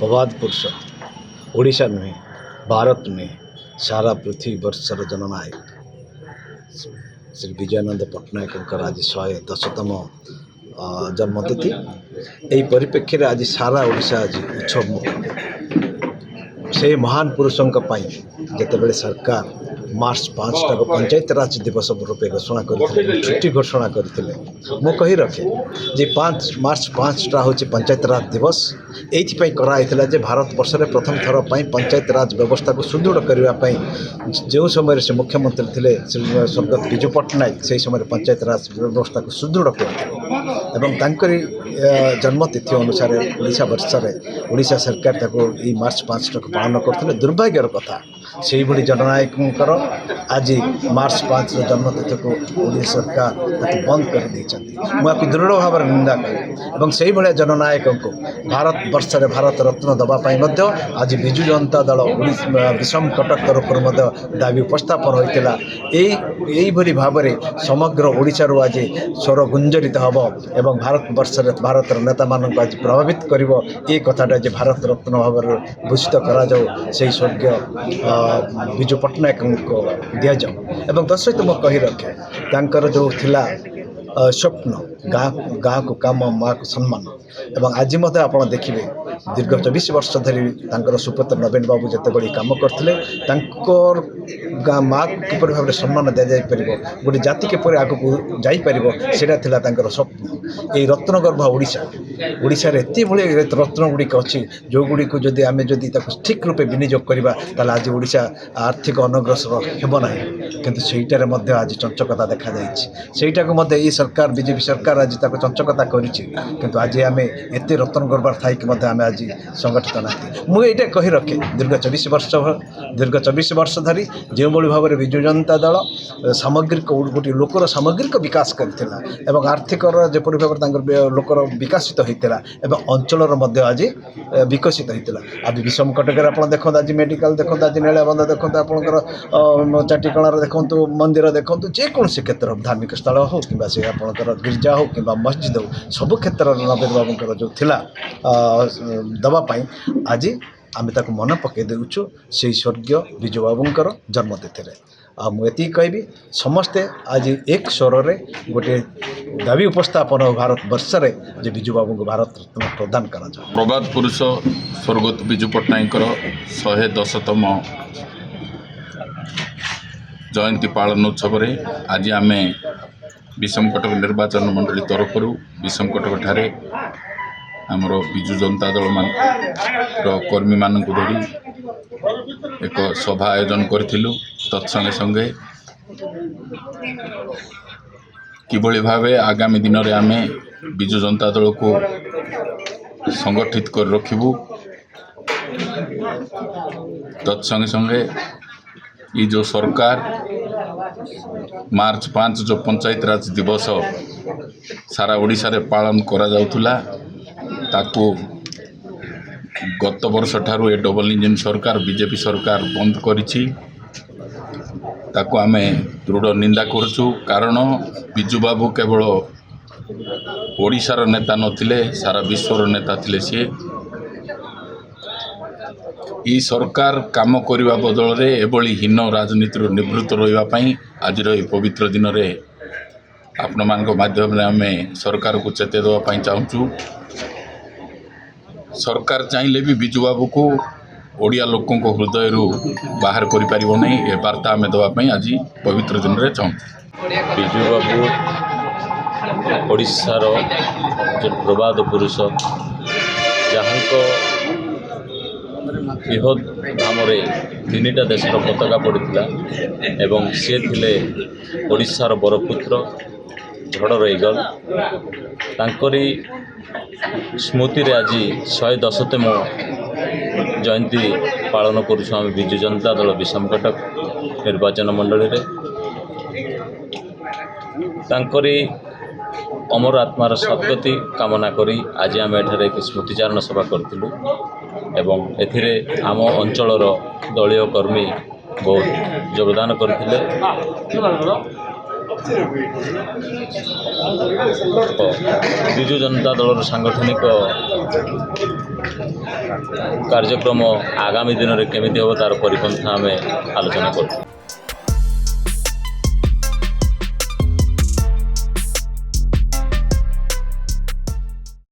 प्रवाद पुरुष ओडिशा नुहे भारत नुहे सारा पृथ्वी वर्षर जननायक श्री विजयानंद पट्टनायक आज 110तम जन्मतिथि। यही परिप्रेक्षी आज सारा ओडिशा आज उत्सव से महान पुरुषों जितेबाला सरकार मार्च 5 को पंचायत राज दिवस रूपे घोषणा करते छुट्टी घोषणा करते मु कही रखे जे 5 मार्च 5 हूँ पंचायत राज दिवस ये कराइला जे भारत वर्ष में प्रथम थर पर पंचायत राज व्यवस्था को सुदृढ़ करने जो समय से मुख्यमंत्री थे स्वर्गत विजु पट्टनायक से समय पंचायत राज व्यवस्था को सुदृढ़ करते जन्मतिथि अनुसार ओडिशा वर्ष में ओडिशा सरकार यही मार्च 5 को पालन करते। दुर्भाग्यर कथा से भली जननायक आज मार्च 5 जन्मतिथि को ओडिशा सरकार बंद कर मुझे दृढ़ भाव निंदा करें से भाया जननायक को भारत वर्ष में भारत रत्न दवापाई आज विजु जनता दल विषम कटक तरफ दाबी उपस्थापन होता यही भाव में समग्र ओडिशा आज स्वर गुंजरित हम एवं भारत वर्ष में भारत नेता मानक आज प्रभावित कर ये कथाटा जे भारत रत्न भाव में भूषित करा से स्वर्गीय विजु पट्टनायक को दि जाऊ तो सहित मैं कही रखे तांकर जो थिला स्वप्न गाँ को काम माँ को सम्मान एवं आज मत आप देखिए दीर्घ 24 वर्ष धरी सुपुत्र नवीन बाबू जिते कम करते माँ को किपर भाव में सम्मान दि जापर गोटे जाति किपर आग को जापर से स्वप्न ये रत्नगर्भ ओडिशा एत भाई रत्न गुड़िक अच्छी जो गुड़ी जदि आम जदि ठीक रूपे विनियोग करवा आज ओडिशा आर्थिक अनग्रसर हेबना किंतु सेटार आज चंचकता देखा जाटा को सरकार बीजेपी सरकार आज चंचकता कर आज आम एत रत्न गर्भार थी आम आज संगठित ना मुझे कही रखे दीर्घ 24 वर्ष धरी जो भाव में विजु जनता दल सामग्रिक गोटे लोकर सामग्रिक विकास करथिला एवं आर्थिक जपरि भाव लोकर विकसित होता एवं अंचल आज विकसित होता। आज विषम कटक आप देखते आज मेडिकल देखते आज नीलाबंध देखते आपंकर चाटीकणार देखु मंदिर देखु जेकोसी क्षेत्र धार्मिक स्थल हो कि से आपंकर गिर्जा हो कि मस्जिद हो सब क्षेत्र नवीन बाबूर जो थिला दवापाई आज आम ताक मन पकई देचु से स्वर्गीय विजु बाबूर जन्मतिथि मुझे कहबी समस्ते आज एक स्वर में गोटे दाबी उपस्थापन भारत वर्ष में जो विजु बाबू को भारत रत्न प्रदान करा प्रबाद पुरुष स्वर्गत विजु पट्टनायक 110तम जयंती पालन उत्सव आज आम विषम कटक निर्वाचन मंडली तरफ विषम कटक ठारे आमर विजु जनता दल मान कर्मी मान धरी एक सभा आयोजन करूँ तत्संगे संगे किभली भाव आगामी दिन में आम विजु जनता दल को संगठित कर रखिबू तत्संगे संगे ये जो सरकार मार्च 5 जो पंचायत राज दिवस सारा ओडिशा रे पालन करा जाउथुला ताकू गत वर्ष ठारू ए डबल इंजिन सरकार बीजेपी सरकार बंद करिछि ताकू आमे दृढ़ निंदा करछु। कारण विजु बाबू केवल ओडिशार नेता नथिले सारा विश्वर नेता थिले सी ई सरकार काम करने बदल में एभली हीन राजनीति निवृत्त रही आज पवित्र दिन में आपण मान माध्यम आम सरकार को चेते देवाई चाहूँ। सरकार चाहिए भी विजु बाबू को ओडिया लोकों को हृदय बाहर कर ए वार्ता आम देवाई आज पवित्र दिन में चाहूँ। विजु बाबू ओडिशार जो प्रबाद पुरुष जहाँ बृहद धाम 3टा देशर पताका पड़ता एवं सी थे ओडिशार बरपुत्र झड़र इगल तांकरी स्मृति आज 110तम जयंती पालन करुँ आम विजु जनता दल विषम कटक निर्वाचन मंडली रे तांकरी अमर आत्मार सद्गति कामना करी आज आम एठारे एक स्मृतिचारण सभा करूँ एवं एथिरे आम अंचलर दलीय कर्मी बहुत योगदान करथिले। विजु जनता दलर सांगठनिक କାର୍ଯ୍ୟକ୍ରମ ଆଗାମୀ ଦିନରେ କେମିତି ହେବ ତାର ପରିପନ୍ଥା ଆମେ ଆଲୋଚନା କରୁଛୁ।